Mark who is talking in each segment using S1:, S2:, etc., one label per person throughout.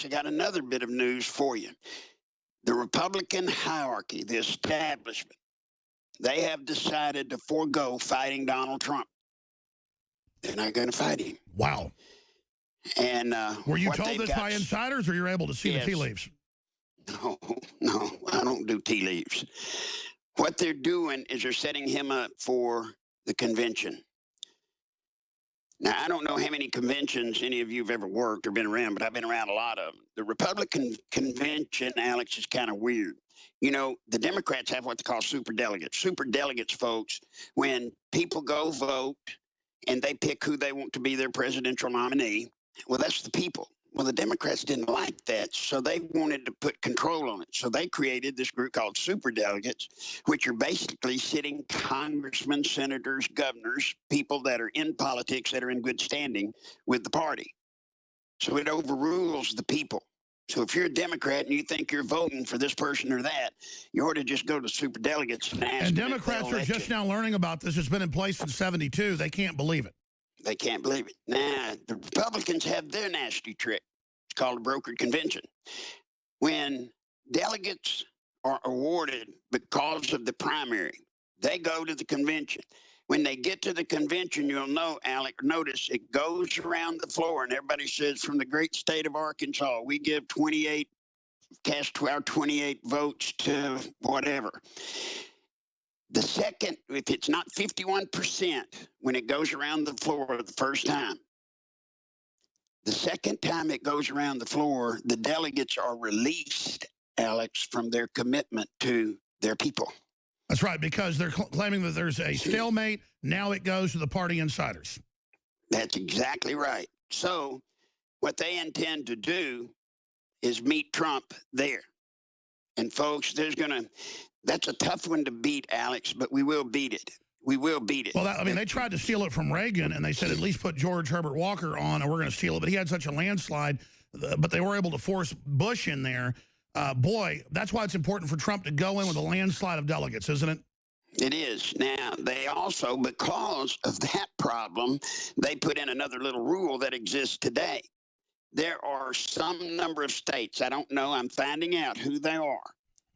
S1: Alex, I got another bit of news for you. The Republican hierarchy, the establishment, they have decided to forego fighting Donald Trump. They're not going to fight him.
S2: Wow.
S1: And
S2: were you told this by insiders, or you're able to see the tea leaves?
S1: No, I don't do tea leaves. What they're doing is they're setting him up for the convention. Now, I don't know how many conventions any of you have ever worked or been around, but I've been around a lot of them. The Republican convention, Alex, is kind of weird. You know, the Democrats have what they call superdelegates. Superdelegates, folks, when people go vote and they pick who they want to be their presidential nominee, well, that's the people. Well, the Democrats didn't like that, so they wanted to put control on it. So they created this group called superdelegates, which are basically sitting congressmen, senators, governors, people that are in politics that are in good standing with the party. So it overrules the people. So if you're a Democrat and you think you're voting for this person or that, you ought to just go to superdelegates and ask.
S2: And Democrats are just now learning about this. It's been in place since '72. They can't believe it.
S1: They can't believe it. Now, the Republicans have their nasty trick. It's called a brokered convention. When delegates are awarded because of the primary, they go to the convention. When they get to the convention, you'll know, Alec, notice it goes around the floor and everybody says, from the great state of Arkansas, we give 28, cast our 28 votes to whatever. The second, if it's not 51%, when it goes around the floor the first time, the second time it goes around the floor, the delegates are released, Alex, from their commitment to their people.
S2: That's right, because they're claiming that there's a stalemate. Now it goes to the party insiders.
S1: That's exactly right. So what they intend to do is meet Trump there. And folks, that's a tough one to beat, Alex, but we will beat it. We will beat it.
S2: Well, I mean, they tried to steal it from Reagan, and they said at least put George Herbert Walker on, and we're going to steal it. But he had such a landslide, but they were able to force Bush in there. Boy, that's why it's important for Trump to go in with a landslide of delegates, isn't it?
S1: It is. Now, they also, because of that problem, they put in another little rule that exists today. There are some number of states, I don't know, I'm finding out who they are,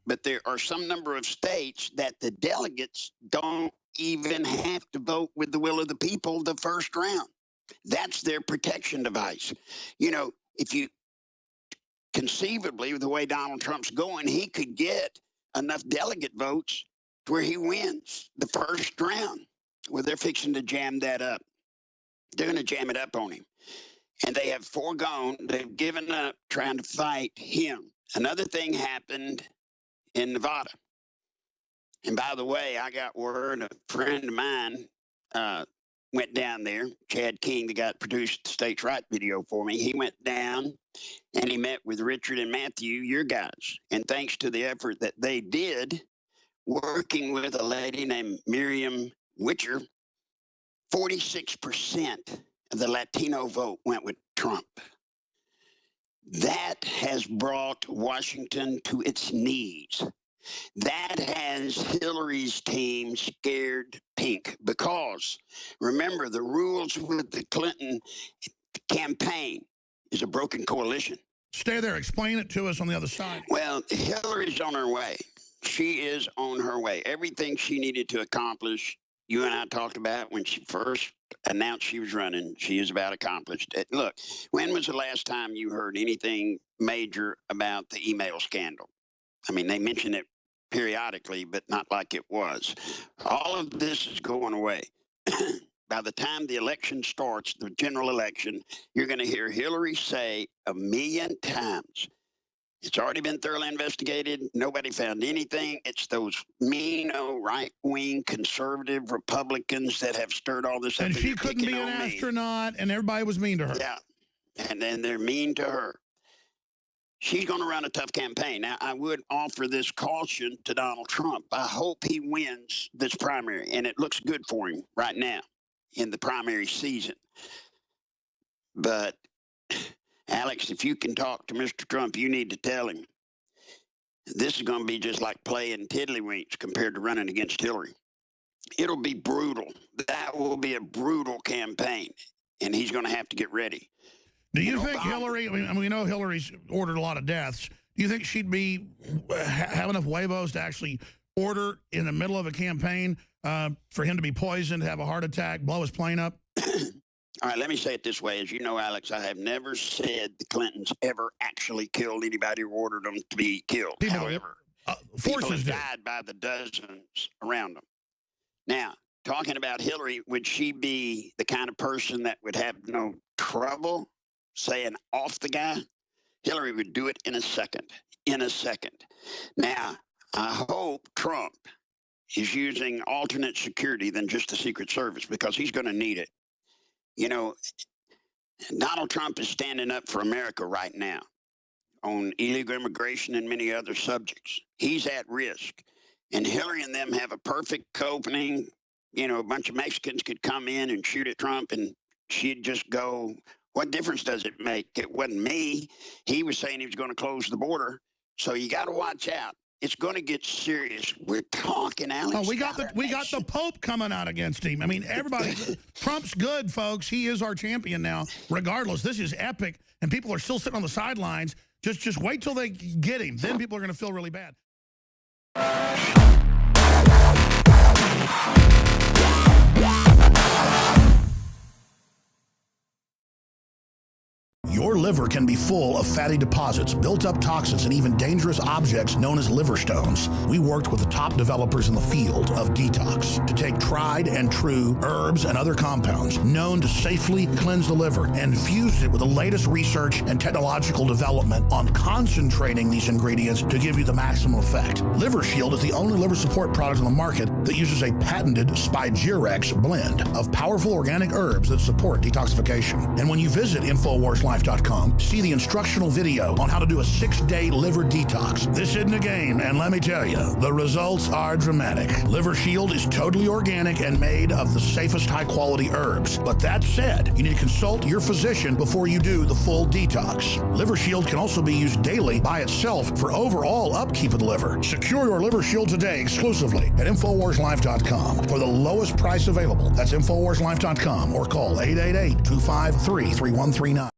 S1: but there are some number of states that the delegates don't even have to vote with the will of the people the first round. That's their protection device. You know, if you conceivably, the way Donald Trump's going, he could get enough delegate votes where he wins the first round. Well, they're fixing to jam that up. They're going to jam it up on him. And they have foregone, they've given up trying to fight him. Another thing happened in Nevada. And by the way, I got word, a friend of mine went down there, Chad King, the guy that produced the States Right video for me. He went down and he met with Richard and Matthew, your guys. And thanks to the effort that they did, working with a lady named Miriam Witcher, 46% of the Latino vote went with Trump. That has brought Washington to its knees. That has Hillary's team scared pink because, remember, the rules with the Clinton campaign is a broken coalition.
S2: Stay there. Explain it to us on the other side.
S1: Well, Hillary's on her way. She is on her way. Everything she needed to accomplish, you and I talked about when she first announced she was running, she is about accomplished. Look, when was the last time you heard anything major about the email scandal? I mean, they mention it periodically, but not like it was. All of this is going away. By the time the election starts, the general election, you're going to hear Hillary say 1,000,000 times, it's already been thoroughly investigated. Nobody found anything. It's those mean, right-wing conservative Republicans that have stirred all this up.
S2: And she couldn't be an astronaut, and everybody was mean to her.
S1: Yeah, and then they're mean to her. She's going to run a tough campaign. Now, I would offer this caution to Donald Trump. I hope he wins this primary, and it looks good for him right now in the primary season. But, Alex, if you can talk to Mr. Trump, you need to tell him this is going to be just like playing tiddlywinks compared to running against Hillary. It'll be brutal. That will be a brutal campaign, and he's going to have to get ready.
S2: Do you think Hillary, I mean, we know Hillary's ordered a lot of deaths. Do you think she'd be have enough huevos to actually order in the middle of a campaign for him to be poisoned, have a heart attack, blow his plane up?
S1: All right, let me say it this way. As you know, Alex, I have never said the Clintons ever actually killed anybody or ordered them to be killed. However, people have died by the dozens around them. Now, talking about Hillary, would she be the kind of person that would have no trouble saying off the guy? Hillary would do it in a second. In a second. Now, I hope Trump is using alternate security than just the Secret Service, because he's going to need it. You know, Donald Trump is standing up for America right now on illegal immigration and many other subjects. He's at risk. And Hillary and them have a perfect opening. You know, a bunch of Mexicans could come in and shoot at Trump, and she'd just go, what difference does it make? It wasn't me. He was saying he was going to close the border. So you got to watch out. It's going to get serious. We're talking, Alex.
S2: Oh, we got the Pope coming out against him. I mean, everybody, Trump's good, folks. He is our champion now. Regardless, this is epic, and people are still sitting on the sidelines. Just wait till they get him. Then people are going to feel really bad. Your liver can be full of fatty deposits, built-up toxins, and even dangerous objects known as liver stones. We worked with the top developers in the field of detox to take tried and true herbs and other compounds known to safely cleanse the liver and fused it with the latest research and technological development on concentrating these ingredients to give you the maximum effect. Liver Shield is the only liver support product on the market that uses a patented Spigirex blend of powerful organic herbs that support detoxification. And when you visit InfoWarsLife.com, see the instructional video on how to do a 6-day liver detox. This isn't a game, and let me tell you, the results are dramatic. Liver Shield is totally organic and made of the safest high-quality herbs. But that said, you need to consult your physician before you do the full detox. Liver Shield can also be used daily by itself for overall upkeep of the liver. Secure your Liver Shield today exclusively at InfoWarsLife.com for the lowest price available. That's InfoWarsLife.com or call 888-253-3139.